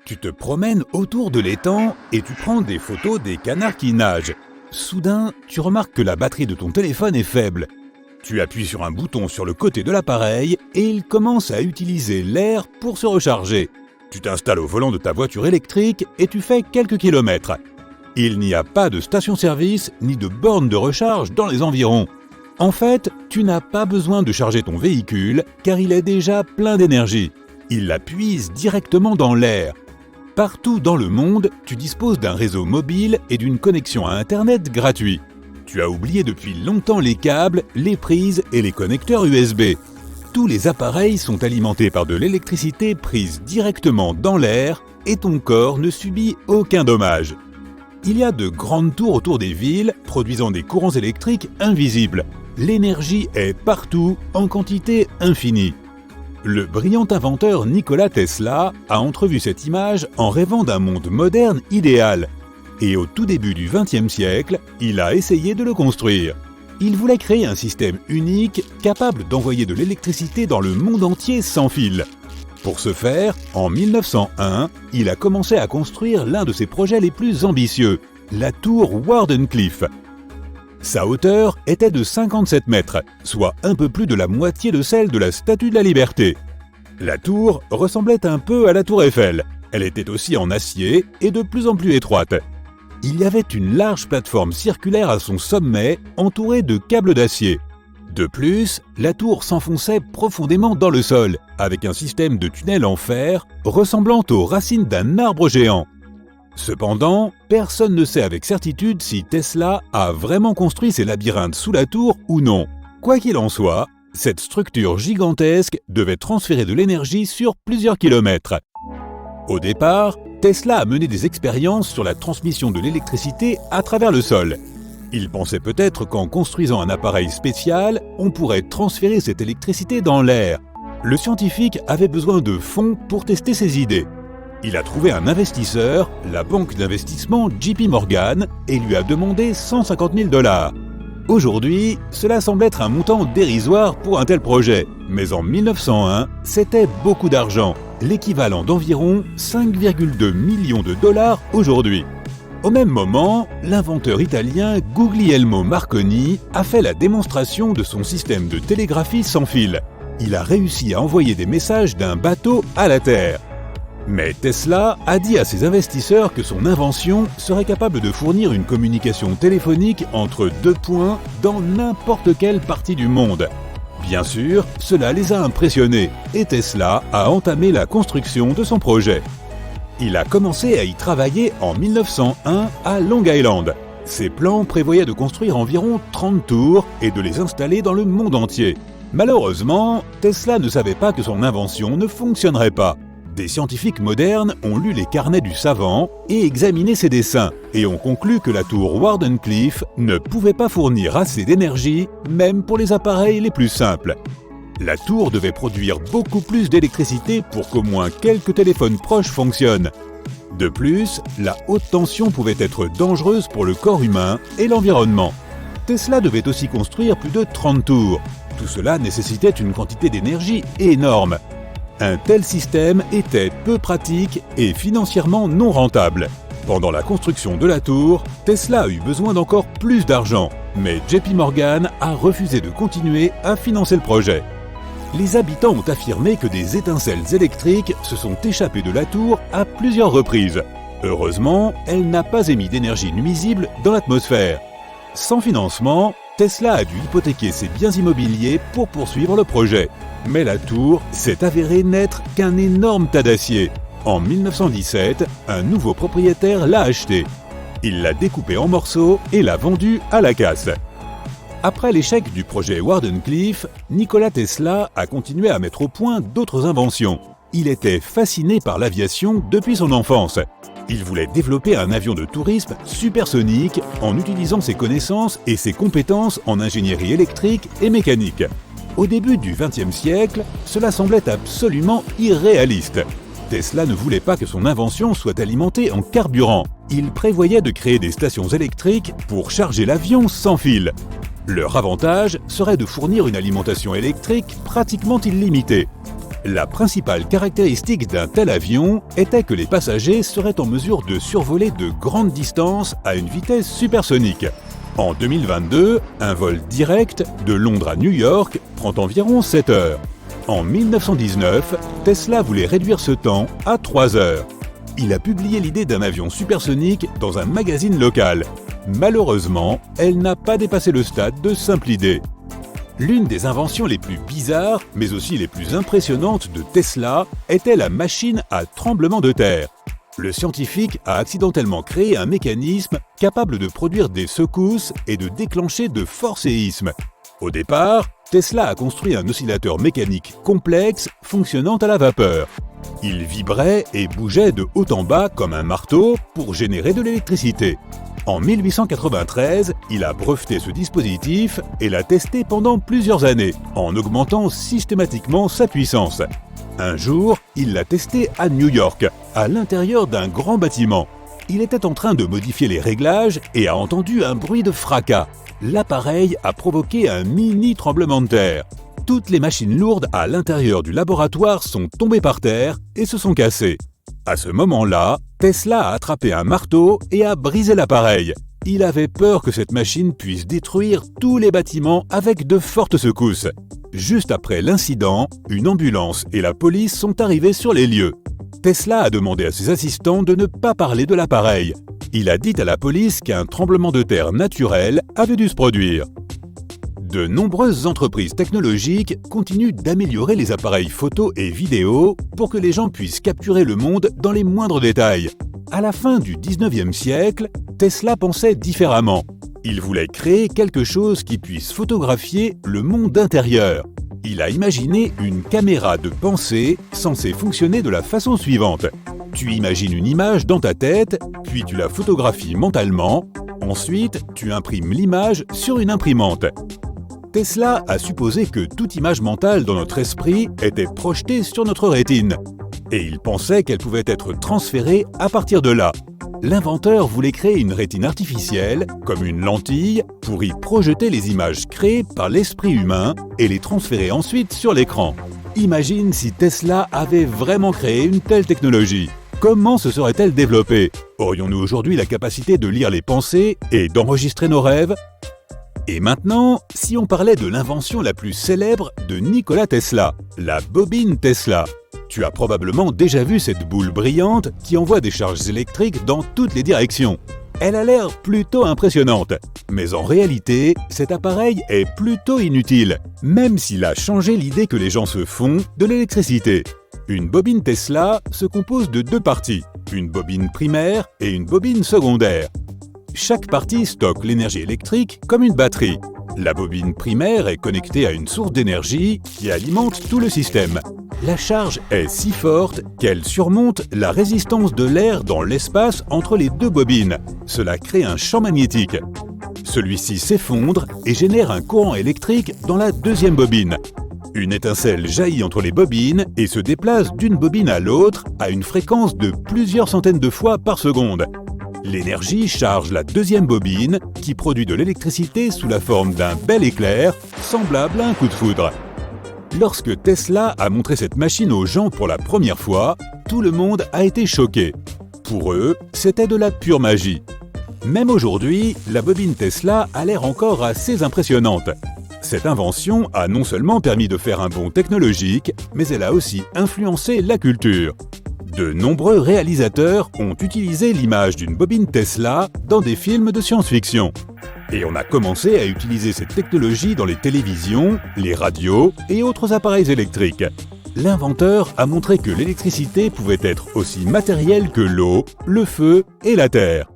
Tu te promènes autour de l'étang et tu prends des photos des canards qui nagent. Soudain, tu remarques que la batterie de ton téléphone est faible. Tu appuies sur un bouton sur le côté de l'appareil et il commence à utiliser l'air pour se recharger. Tu t'installes au volant de ta voiture électrique et tu fais quelques kilomètres. Il n'y a pas de station-service ni de borne de recharge dans les environs. En fait, tu n'as pas besoin de charger ton véhicule car il est déjà plein d'énergie. Il la puise directement dans l'air. Partout dans le monde, tu disposes d'un réseau mobile et d'une connexion à Internet gratuit. Tu as oublié depuis longtemps les câbles, les prises et les connecteurs USB. Tous les appareils sont alimentés par de l'électricité prise directement dans l'air et ton corps ne subit aucun dommage. Il y a de grandes tours autour des villes produisant des courants électriques invisibles. L'énergie est partout en quantité infinie. Le brillant inventeur Nikola Tesla a entrevu cette image en rêvant d'un monde moderne idéal. Et au tout début du XXe siècle, il a essayé de le construire. Il voulait créer un système unique capable d'envoyer de l'électricité dans le monde entier sans fil. Pour ce faire, en 1901, il a commencé à construire l'un de ses projets les plus ambitieux, la tour Wardenclyffe. Sa hauteur était de 57 mètres, soit un peu plus de la moitié de celle de la Statue de la Liberté. La tour ressemblait un peu à la tour Eiffel. Elle était aussi en acier et de plus en plus étroite. Il y avait une large plateforme circulaire à son sommet, entourée de câbles d'acier. De plus, la tour s'enfonçait profondément dans le sol, avec un système de tunnels en fer ressemblant aux racines d'un arbre géant. Cependant, personne ne sait avec certitude si Tesla a vraiment construit ces labyrinthes sous la tour ou non. Quoi qu'il en soit, cette structure gigantesque devait transférer de l'énergie sur plusieurs kilomètres. Au départ, Tesla a mené des expériences sur la transmission de l'électricité à travers le sol. Il pensait peut-être qu'en construisant un appareil spécial, on pourrait transférer cette électricité dans l'air. Le scientifique avait besoin de fonds pour tester ses idées. Il a trouvé un investisseur, la banque d'investissement JP Morgan, et lui a demandé 150 000 $. Aujourd'hui, cela semble être un montant dérisoire pour un tel projet, mais en 1901, c'était beaucoup d'argent, l'équivalent d'environ 5,2 millions de dollars aujourd'hui. Au même moment, l'inventeur italien Guglielmo Marconi a fait la démonstration de son système de télégraphie sans fil. Il a réussi à envoyer des messages d'un bateau à la Terre. Mais Tesla a dit à ses investisseurs que son invention serait capable de fournir une communication téléphonique entre deux points dans n'importe quelle partie du monde. Bien sûr, cela les a impressionnés et Tesla a entamé la construction de son projet. Il a commencé à y travailler en 1901 à Long Island. Ses plans prévoyaient de construire environ 30 tours et de les installer dans le monde entier. Malheureusement, Tesla ne savait pas que son invention ne fonctionnerait pas. Des scientifiques modernes ont lu les carnets du savant et examiné ses dessins et ont conclu que la tour Wardenclyffe ne pouvait pas fournir assez d'énergie, même pour les appareils les plus simples. La tour devait produire beaucoup plus d'électricité pour qu'au moins quelques téléphones proches fonctionnent. De plus, la haute tension pouvait être dangereuse pour le corps humain et l'environnement. Tesla devait aussi construire plus de 30 tours. Tout cela nécessitait une quantité d'énergie énorme. Un tel système était peu pratique et financièrement non rentable. Pendant la construction de la tour, Tesla a eu besoin d'encore plus d'argent, mais JP Morgan a refusé de continuer à financer le projet. Les habitants ont affirmé que des étincelles électriques se sont échappées de la tour à plusieurs reprises. Heureusement, elle n'a pas émis d'énergie nuisible dans l'atmosphère. Sans financement, Tesla a dû hypothéquer ses biens immobiliers pour poursuivre le projet. Mais la tour s'est avérée n'être qu'un énorme tas d'acier. En 1917, un nouveau propriétaire l'a acheté. Il l'a découpé en morceaux et l'a vendu à la casse. Après l'échec du projet Wardenclyffe, Nikola Tesla a continué à mettre au point d'autres inventions. Il était fasciné par l'aviation depuis son enfance. Il voulait développer un avion de tourisme supersonique en utilisant ses connaissances et ses compétences en ingénierie électrique et mécanique. Au début du XXe siècle, cela semblait absolument irréaliste. Tesla ne voulait pas que son invention soit alimentée en carburant. Il prévoyait de créer des stations électriques pour charger l'avion sans fil. Leur avantage serait de fournir une alimentation électrique pratiquement illimitée. La principale caractéristique d'un tel avion était que les passagers seraient en mesure de survoler de grandes distances à une vitesse supersonique. En 2022, un vol direct de Londres à New York prend environ 7 heures. En 1919, Tesla voulait réduire ce temps à 3 heures. Il a publié l'idée d'un avion supersonique dans un magazine local. Malheureusement, elle n'a pas dépassé le stade de simple idée. L'une des inventions les plus bizarres, mais aussi les plus impressionnantes de Tesla, était la machine à tremblement de terre. Le scientifique a accidentellement créé un mécanisme capable de produire des secousses et de déclencher de forts séismes. Au départ, Tesla a construit un oscillateur mécanique complexe fonctionnant à la vapeur. Il vibrait et bougeait de haut en bas comme un marteau pour générer de l'électricité. En 1893, il a breveté ce dispositif et l'a testé pendant plusieurs années, en augmentant systématiquement sa puissance. Un jour, il l'a testé à New York, à l'intérieur d'un grand bâtiment. Il était en train de modifier les réglages et a entendu un bruit de fracas. L'appareil a provoqué un mini tremblement de terre. Toutes les machines lourdes à l'intérieur du laboratoire sont tombées par terre et se sont cassées. À ce moment-là, Tesla a attrapé un marteau et a brisé l'appareil. Il avait peur que cette machine puisse détruire tous les bâtiments avec de fortes secousses. Juste après l'incident, une ambulance et la police sont arrivés sur les lieux. Tesla a demandé à ses assistants de ne pas parler de l'appareil. Il a dit à la police qu'un tremblement de terre naturel avait dû se produire. De nombreuses entreprises technologiques continuent d'améliorer les appareils photo et vidéo pour que les gens puissent capturer le monde dans les moindres détails. À la fin du 19e siècle, Tesla pensait différemment. Il voulait créer quelque chose qui puisse photographier le monde intérieur. Il a imaginé une caméra de pensée censée fonctionner de la façon suivante. Tu imagines une image dans ta tête, puis tu la photographies mentalement. Ensuite, tu imprimes l'image sur une imprimante. Tesla a supposé que toute image mentale dans notre esprit était projetée sur notre rétine. Et il pensait qu'elle pouvait être transférée à partir de là. L'inventeur voulait créer une rétine artificielle, comme une lentille, pour y projeter les images créées par l'esprit humain et les transférer ensuite sur l'écran. Imagine si Tesla avait vraiment créé une telle technologie. Comment se serait-elle développée? Aurions-nous aujourd'hui la capacité de lire les pensées et d'enregistrer nos rêves? Et maintenant, si on parlait de l'invention la plus célèbre de Nikola Tesla, la bobine Tesla. Tu as probablement déjà vu cette boule brillante qui envoie des charges électriques dans toutes les directions. Elle a l'air plutôt impressionnante, mais en réalité, cet appareil est plutôt inutile, même s'il a changé l'idée que les gens se font de l'électricité. Une bobine Tesla se compose de deux parties, une bobine primaire et une bobine secondaire. Chaque partie stocke l'énergie électrique comme une batterie. La bobine primaire est connectée à une source d'énergie qui alimente tout le système. La charge est si forte qu'elle surmonte la résistance de l'air dans l'espace entre les deux bobines. Cela crée un champ magnétique. Celui-ci s'effondre et génère un courant électrique dans la deuxième bobine. Une étincelle jaillit entre les bobines et se déplace d'une bobine à l'autre à une fréquence de plusieurs centaines de fois par seconde. L'énergie charge la deuxième bobine qui produit de l'électricité sous la forme d'un bel éclair semblable à un coup de foudre. Lorsque Tesla a montré cette machine aux gens pour la première fois, tout le monde a été choqué. Pour eux, c'était de la pure magie. Même aujourd'hui, la bobine Tesla a l'air encore assez impressionnante. Cette invention a non seulement permis de faire un bond technologique, mais elle a aussi influencé la culture. De nombreux réalisateurs ont utilisé l'image d'une bobine Tesla dans des films de science-fiction. Et on a commencé à utiliser cette technologie dans les télévisions, les radios et autres appareils électriques. L'inventeur a montré que l'électricité pouvait être aussi matérielle que l'eau, le feu et la terre.